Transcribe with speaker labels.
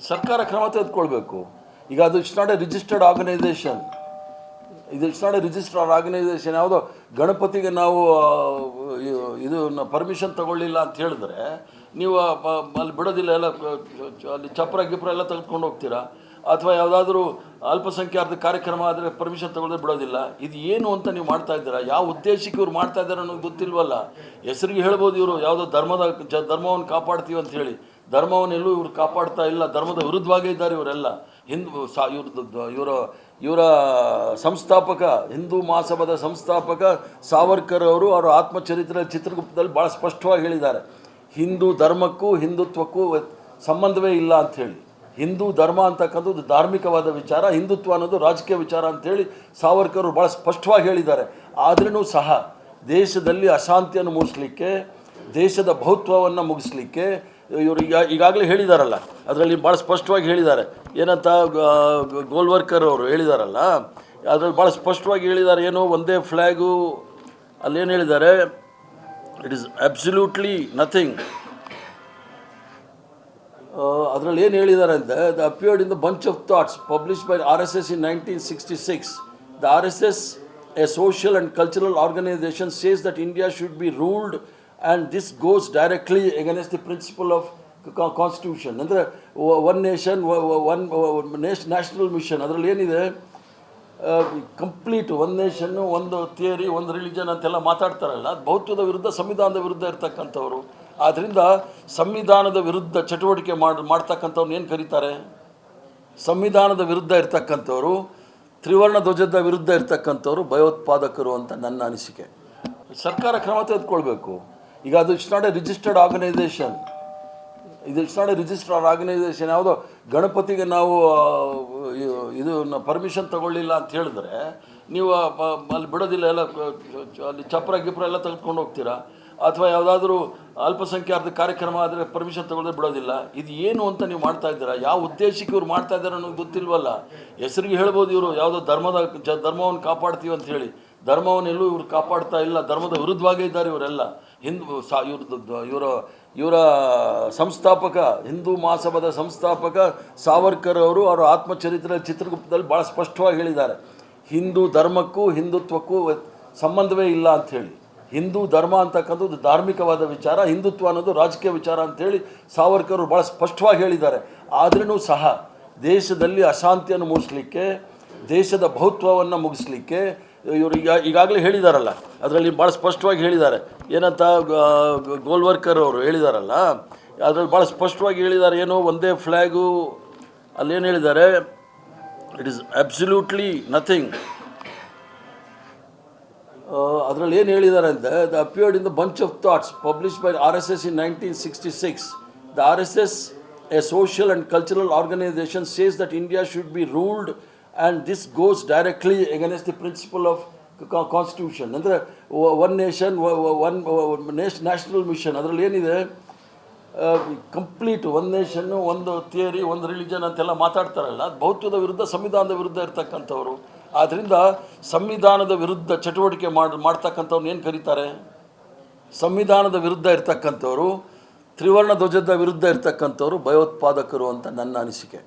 Speaker 1: ಸರ್ಕಾರ ಕ್ರಮ ತೆಗೆದುಕೊಳ್ಬೇಕು. ಈಗ ಅದು it's not a registered organisation. It's not a registered organisation. ಯಾವುದೋ ಗಣಪತಿಗೆ ನಾವು ಇದು ಪರ್ಮಿಷನ್ ತಗೊಳ್ಳಿಲ್ಲ ಅಂತ ಹೇಳಿದ್ರೆ ನೀವು ಅಲ್ಲಿ ಬಿಡೋದಿಲ್ಲ, ಎಲ್ಲ ಅಲ್ಲಿ ಚಪ್ರ ಗಿಪ್ರ ಎಲ್ಲ ತೆಗೆದುಕೊಂಡು ಹೋಗ್ತೀರಾ. ಅಥವಾ ಯಾವುದಾದ್ರೂ ಅಲ್ಪಸಂಖ್ಯಾತ ಕಾರ್ಯಕ್ರಮ ಆದರೆ ಪರ್ಮಿಷನ್ ತಗೊಳ್ಳೋದು ಬಿಡೋದಿಲ್ಲ. ಇದು ಏನು ಅಂತ ನೀವು ಮಾಡ್ತಾ ಇದ್ದೀರಾ? ಯಾವ ಉದ್ದೇಶಕ್ಕೆ ಇವ್ರು ಮಾಡ್ತಾ ಇದ್ದಾರೆ ಅನ್ನೋದು ಗೊತ್ತಿಲ್ವಲ್ಲ. ಹೆಸರಿಗೆ ಹೇಳ್ಬೋದು ಇವರು ಯಾವುದೋ ಧರ್ಮವನ್ನು ಕಾಪಾಡ್ತೀವಿ ಅಂತ ಹೇಳಿ. ಧರ್ಮವನ್ನೆಲ್ಲೂ ಇವರು ಕಾಪಾಡ್ತಾ ಇಲ್ಲ, ಧರ್ಮದ ವಿರುದ್ಧವಾಗೇ ಇದ್ದಾರೆ ಇವರೆಲ್ಲ. ಇವರ ಸಂಸ್ಥಾಪಕ, ಹಿಂದೂ ಮಹಾಸಭಾದ ಸಂಸ್ಥಾಪಕ ಸಾವರ್ಕರ್ ಅವರು ಅವರ ಆತ್ಮಚರಿತ್ರೆ ಚಿತ್ರಗುಪ್ತದಲ್ಲಿ ಭಾಳ ಸ್ಪಷ್ಟವಾಗಿ ಹೇಳಿದ್ದಾರೆ, ಹಿಂದೂ ಧರ್ಮಕ್ಕೂ ಹಿಂದುತ್ವಕ್ಕೂ ಸಂಬಂಧವೇ ಇಲ್ಲ ಅಂಥೇಳಿ. ಹಿಂದೂ ಧರ್ಮ ಅಂತಕ್ಕಂಥದ್ದು ಧಾರ್ಮಿಕವಾದ ವಿಚಾರ, ಹಿಂದುತ್ವ ಅನ್ನೋದು ರಾಜಕೀಯ ವಿಚಾರ ಅಂಥೇಳಿ ಸಾವರ್ಕರ್ ಅವರು ಭಾಳ ಸ್ಪಷ್ಟವಾಗಿ ಹೇಳಿದ್ದಾರೆ. ಆದ್ರೂ ಸಹ ದೇಶದಲ್ಲಿ ಅಶಾಂತಿಯನ್ನು ಮೂಡಿಸಲಿಕ್ಕೆ, ದೇಶದ ಬಹುತ್ವವನ್ನು ಮುಗಿಸ್ಲಿಕ್ಕೆ ಇವರು ಈಗಾಗಲೇ ಹೇಳಿದಾರಲ್ಲ, ಅದರಲ್ಲಿ ಭಾಳ ಸ್ಪಷ್ಟವಾಗಿ ಹೇಳಿದ್ದಾರೆ. ಏನಂತ ಗೋಲ್ವರ್ಕರ್ ಅವರು ಹೇಳಿದಾರಲ್ಲ, ಅದರಲ್ಲಿ ಭಾಳ ಸ್ಪಷ್ಟವಾಗಿ ಹೇಳಿದ್ದಾರೆ. ಏನು ಒಂದೇ ಫ್ಲ್ಯಾಗು, ಅಲ್ಲೇನು ಹೇಳಿದ್ದಾರೆ, ಇಟ್ ಈಸ್ ಅಬ್ಸಲ್ಯೂಟ್ಲಿ ನಥಿಂಗ್. ಅದರಲ್ಲಿ ಏನು ಹೇಳಿದ್ದಾರೆ ಅಂದರೆ, the appeared in the bunch of thoughts published by RSS in 1966. The RSS, a social and cultural organization, says that India should be ruled, and this goes directly against the principle of constitution. ಅಂದರೆ one nation one national mission, ಅದರಲ್ಲಿ ಏನಿದೆ, complete one nation, ಒಂದು theory, ಒಂದು religion ಅಂತೆಲ್ಲ ಮಾತಾಡ್ತಾರಲ್ಲ, ಅದು ಬಹುತ್ವದ ವಿರುದ್ಧ, ಸಂವಿಧಾನದ ವಿರುದ್ಧ ಇರ್ತಕ್ಕಂಥವ್ರು. ಆದ್ದರಿಂದ ಸಂವಿಧಾನದ ವಿರುದ್ಧ ಚಟುವಟಿಕೆ ಮಾಡ್ತಕ್ಕಂಥವ್ರನ್ನ ಏನು ಕರೀತಾರೆ? ಸಂವಿಧಾನದ ವಿರುದ್ಧ ಇರ್ತಕ್ಕಂಥವ್ರು, ತ್ರಿವರ್ಣ ಧ್ವಜದ ವಿರುದ್ಧ ಇರ್ತಕ್ಕಂಥವ್ರು ಭಯೋತ್ಪಾದಕರು ಅಂತ ನನ್ನ ಅನಿಸಿಕೆ. ಸರ್ಕಾರ ಕ್ರಮ ತೆಗೆದುಕೊಳ್ಬೇಕು. ಈಗ ಅದು it's not a registered organisation. It's not a registered organisation. ಯಾವುದೋ ಗಣಪತಿಗೆ ನಾವು ಇದು ಪರ್ಮಿಷನ್ ತಗೊಳ್ಳಿಲ್ಲ ಅಂತ ಹೇಳಿದ್ರೆ ನೀವು ಅಲ್ಲಿ ಬಿಡೋದಿಲ್ಲ, ಎಲ್ಲ ಅಲ್ಲಿ ಚಪ್ರ ಗಿಪ್ರ ಎಲ್ಲ ತೆಗೆದುಕೊಂಡು ಹೋಗ್ತೀರಾ. ಅಥವಾ ಯಾವುದಾದ್ರೂ ಅಲ್ಪಸಂಖ್ಯಾತ ಕಾರ್ಯಕ್ರಮ ಆದರೆ ಪರ್ಮಿಷನ್ ತಗೊಳ್ಳೋದು ಬಿಡೋದಿಲ್ಲ. ಇದು ಏನು ಅಂತ ನೀವು ಮಾಡ್ತಾ ಇದ್ದೀರಾ? ಯಾವ ಉದ್ದೇಶಕ್ಕೆ ಇವ್ರು ಮಾಡ್ತಾ ಇದ್ದಾರೆ ಅನ್ನೋದು ಗೊತ್ತಿಲ್ವಲ್ಲ. ಹೆಸರಿಗೆ ಹೇಳ್ಬೋದು ಇವರು ಯಾವುದೋ ಧರ್ಮವನ್ನು ಕಾಪಾಡ್ತೀವಿ ಅಂತ ಹೇಳಿ. ಧರ್ಮವನ್ನೆಲ್ಲೂ ಇವರು ಕಾಪಾಡ್ತಾ ಇಲ್ಲ, ಧರ್ಮದ ವಿರುದ್ಧವಾಗೇ ಇದ್ದಾರೆ ಇವರೆಲ್ಲ. ಇವರ ಸಂಸ್ಥಾಪಕ, ಹಿಂದೂ ಮಹಾಸಭಾದ ಸಂಸ್ಥಾಪಕ ಸಾವರ್ಕರ್ ಅವರು ಅವರ ಆತ್ಮಚರಿತ್ರೆ ಚಿತ್ರಗುಪ್ತದಲ್ಲಿ ಭಾಳ ಸ್ಪಷ್ಟವಾಗಿ ಹೇಳಿದ್ದಾರೆ, ಹಿಂದೂ ಧರ್ಮಕ್ಕೂ ಹಿಂದುತ್ವಕ್ಕೂ ಸಂಬಂಧವೇ ಇಲ್ಲ ಅಂಥೇಳಿ. ಹಿಂದೂ ಧರ್ಮ ಅಂತಕ್ಕಂಥದ್ದು ಧಾರ್ಮಿಕವಾದ ವಿಚಾರ, ಹಿಂದುತ್ವ ಅನ್ನೋದು ರಾಜಕೀಯ ವಿಚಾರ ಅಂಥೇಳಿ ಸಾವರ್ಕರ್ ಭಾಳ ಸ್ಪಷ್ಟವಾಗಿ ಹೇಳಿದ್ದಾರೆ. ಆದ್ರೂ ಸಹ ದೇಶದಲ್ಲಿ ಅಶಾಂತಿಯನ್ನು ಮೂಡಿಸಲಿಕ್ಕೆ, ದೇಶದ ಬಹುತ್ವವನ್ನು ಮುಗಿಸ್ಲಿಕ್ಕೆ ಇವರು ಈಗಾಗಲೇ ಹೇಳಿದಾರಲ್ಲ, ಅದರಲ್ಲಿ ಭಾಳ ಸ್ಪಷ್ಟವಾಗಿ ಹೇಳಿದ್ದಾರೆ. ಏನಂತ ಗೋಲ್ವರ್ಕರ್ ಅವರು ಹೇಳಿದಾರಲ್ಲ, ಅದರಲ್ಲಿ ಭಾಳ ಸ್ಪಷ್ಟವಾಗಿ ಹೇಳಿದ್ದಾರೆ. ಏನು ಒಂದೇ ಫ್ಲ್ಯಾಗು, ಅಲ್ಲೇನು ಹೇಳಿದ್ದಾರೆ, ಇಟ್ ಈಸ್ ಅಬ್ಸಲ್ಯೂಟ್ಲಿ ನಥಿಂಗ್. ಅದರಲ್ಲಿ ಏನು ಹೇಳಿದ್ದಾರೆ ಅಂದರೆ, the appeared in the bunch of thoughts published by RSS in 1966. The RSS, a social and cultural organization, says that India should be ruled, and this goes directly against the principle of constitution. ಅಂದರೆ one nation one national mission, ಅದರಲ್ಲಿ ಏನಿದೆ, complete one nation, ಒಂದು theory, ಒಂದು religion ಅಂತೆಲ್ಲ ಮಾತಾಡ್ತಾರಲ್ಲ, ಅದು ಬಹುತ್ವದ ವಿರುದ್ಧ, ಸಂವಿಧಾನದ ವಿರುದ್ಧ ಇರ್ತಕ್ಕಂಥವ್ರು. ಆದ್ದರಿಂದ ಸಂವಿಧಾನದ ವಿರುದ್ಧ ಚಟುವಟಿಕೆ ಮಾಡ್ತಕ್ಕಂಥವ್ರನ್ನ ಏನು ಕರೀತಾರೆ? ಸಂವಿಧಾನದ ವಿರುದ್ಧ ಇರ್ತಕ್ಕಂಥವ್ರು, ತ್ರಿವರ್ಣ ಧ್ವಜದ ವಿರುದ್ಧ ಇರ್ತಕ್ಕಂಥವ್ರು ಭಯೋತ್ಪಾದಕರು ಅಂತ ನನ್ನ ಅನಿಸಿಕೆ.